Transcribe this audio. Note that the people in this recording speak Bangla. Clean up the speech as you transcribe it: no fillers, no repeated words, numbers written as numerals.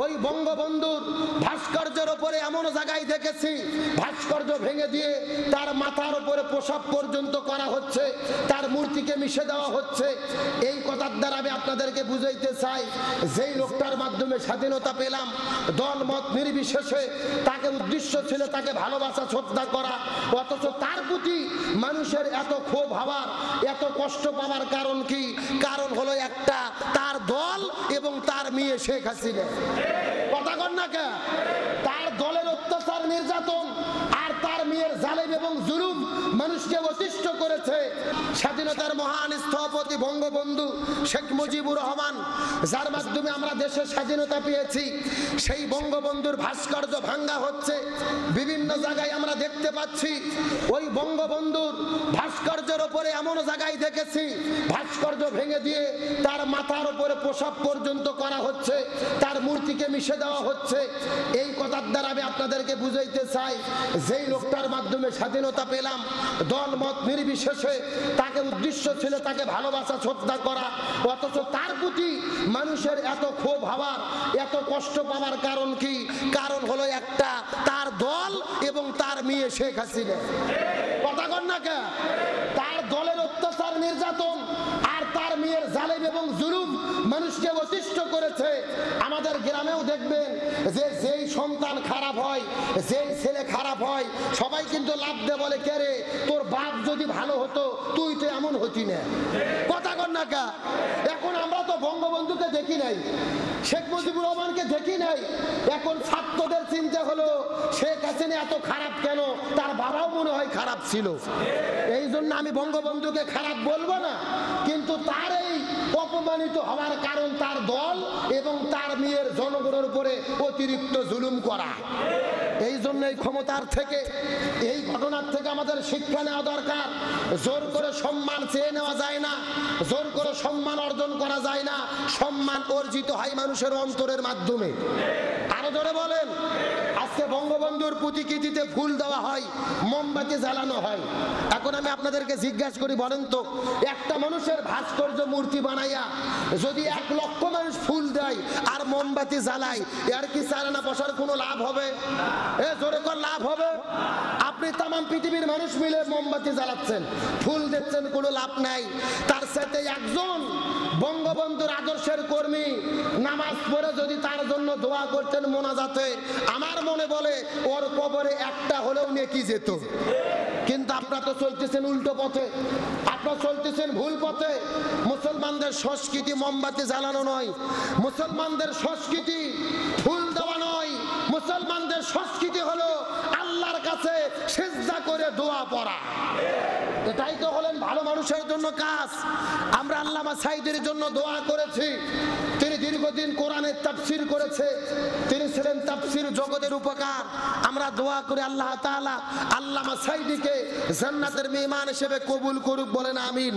ওই বঙ্গবন্ধুর ভাস্কর্যের উপরে এমন জায়গায় দেখেছি ভাস্কর্য ভেঙে দিয়ে তার মাথার উপরে প্রসাব পর্যন্ত করা হচ্ছে, তার মূর্তিকে মিশে দেওয়া হচ্ছে। এই কথার দ্বারা আমি আপনাদেরকে বুঝাইতে চাই, যেই লোকটার মাধ্যমে স্বাধীনতা পেলাম, দল মত নির্বিশেষে তাকে উদ্দেশ্য ছিল তাকে ভালোবাসা শ্রদ্ধা করা, অথচ তার প্রতি মানুষের এত ক্ষোভ হওয়ার, এত কষ্ট পাওয়ার কারণ কি? কারণ হলো একটা, তার দল এবং তার মেয়ে শেখ হাসিনা। কথা কন না কে? তার দলের অত্যাচার নির্যাতন আর তার মেয়ের জালেম এবং জুলুম মানুষকে অতিষ্ঠ করেছে। স্বাধীনতার মহান স্থপতি বঙ্গবন্ধু শেখ মুজিবুর রহমান, যার মাধ্যমে আমরা দেশের স্বাধীনতা পেয়েছি, সেই বঙ্গবন্ধুর ভাস্কর্য ভাঙ্গা হচ্ছে। বিভিন্ন জায়গায় আমরা দেখতে পাচ্ছি ওই বঙ্গবন্ধুর ভাস্কর্যের উপরে এমন জায়গায় দেখেছি ভাস্কর্য ভেঙে দিয়ে তার মাথার উপরে প্রসাব পর্যন্ত করা হচ্ছে, তার মূর্তিকে মিশে দেওয়া হচ্ছে। এই কথার দ্বারা আমি আপনাদেরকে বুঝাইতে চাই, যেই লোকটার মাধ্যমে স্বাধীনতা পেলাম, দল মত নির্বিশেষে তাকে উদ্দেশ্য ছিল তাকে ভালোবাসা শ্রদ্ধা করা, অথচ তার প্রতি মানুষের এত ক্ষোভ হওয়ার, এত কষ্ট পাওয়ার কারণ কি? কারণ হলো একটা, তার দল এবং তার মেয়ে শেখ হাসিনা। কথা কন না কে? তার দলের অত্যাচার নির্যাতন আর তার মেয়ের জালেম এবং জুলুম মানুষকে অতিষ্ঠ করেছে। আমাদের গ্রামেও দেখবেন যে যেই সন্তান খারাপ হয়, যেই ছেলে খারাপ হয়, সবাই কিন্তু লাভ দিয়ে বলে, কে রে তোর বাপ যদি ভালো হতো তুই তো এমন হতি না। কথা কন না কা? এখন আমরা তো বঙ্গবন্ধুকে দেখি নাই, শেখ মুজিবুর রহমানকে দেখি নাই। এখন ছাত্রদের চিন্তা হলো শেখ হাসিনা এত খারাপ কেন? তার বাবাও মনে হয় খারাপ ছিল। এই জন্য আমি বঙ্গবন্ধুকে খারাপ বলবো না, কিন্তু তার এই অপমানিত হওয়ার কারণ তার দল এবং তার মেয়ের জনগণের উপরে অতিরিক্ত জুলুম করা। এই জন্য এই ক্ষমতার থেকে, এই ঘটনার থেকে আমাদের শিক্ষা নেওয়া দরকার। জোর করে সম্মান চেয়ে নেওয়া যায় না, জোর করে সম্মান অর্জন করা যায় না। সম্মান অর্জিত হয় মানুষের অন্তরের মাধ্যমে। আরো জোরে বলেন। আজকে বঙ্গবন্ধুর প্রতিকৃতিতে ফুল দেওয়া হয়, মোমবাতি জ্বালানো হয়। এখন আমি আপনাদেরকে জিজ্ঞাসা করি, বলেন তো, একটা মানুষের ভাস্কর্য মূর্তি বানাইয়া যদি 1 লক্ষ মানুষ ফুল দেয় আর মোমবাতি জ্বালায়, এর কি চালানা বসার কোনো লাভ হবে? জোরে কর, লাভ হবে? আপনি তাম পৃথিবীর মানুষ মিলে মোমবাতি জ্বালাচ্ছেন, ফুল দিচ্ছেন, কোনো লাভ নাই। তার সাথে একজন বঙ্গবন্ধুর আদর্শের কর্মী নামাজ পড়ে যদি তার জন্য দোয়া করতেন মোনাজাতে, আমার মনে বলে ওর কবরে একটা হলেও নেকি যেত। কিন্তু আপনারা তো চলতেছেন উল্টো পথে, আপনারা চলতেছেন ভুল পথে। মুসলমানদের সংস্কৃতি মোমবাতি জ্বালানো নয়, মুসলমানদের সংস্কৃতি ফুল দেওয়া নয়, মুসলমানদের সংস্কৃতি হলো আল্লাহর কাছে সিজদা করে দোয়া পড়া। এটাই তো হলেন ভালো মানুষের জন্য কাজ। আমরা আল্লামা সাঈদীর জন্য দোয়া করেছি, তিনি দীর্ঘদিন কোরআনের তাফসীর করেছে, তিনি ছিলেন তাফসীর জগতের উপকার। আমরা দোয়া করি আল্লাহ তাআলা আল্লামা সাঈদীকে জান্নাতের মেহমান হিসেবে কবুল করুক, বলেন আমিন।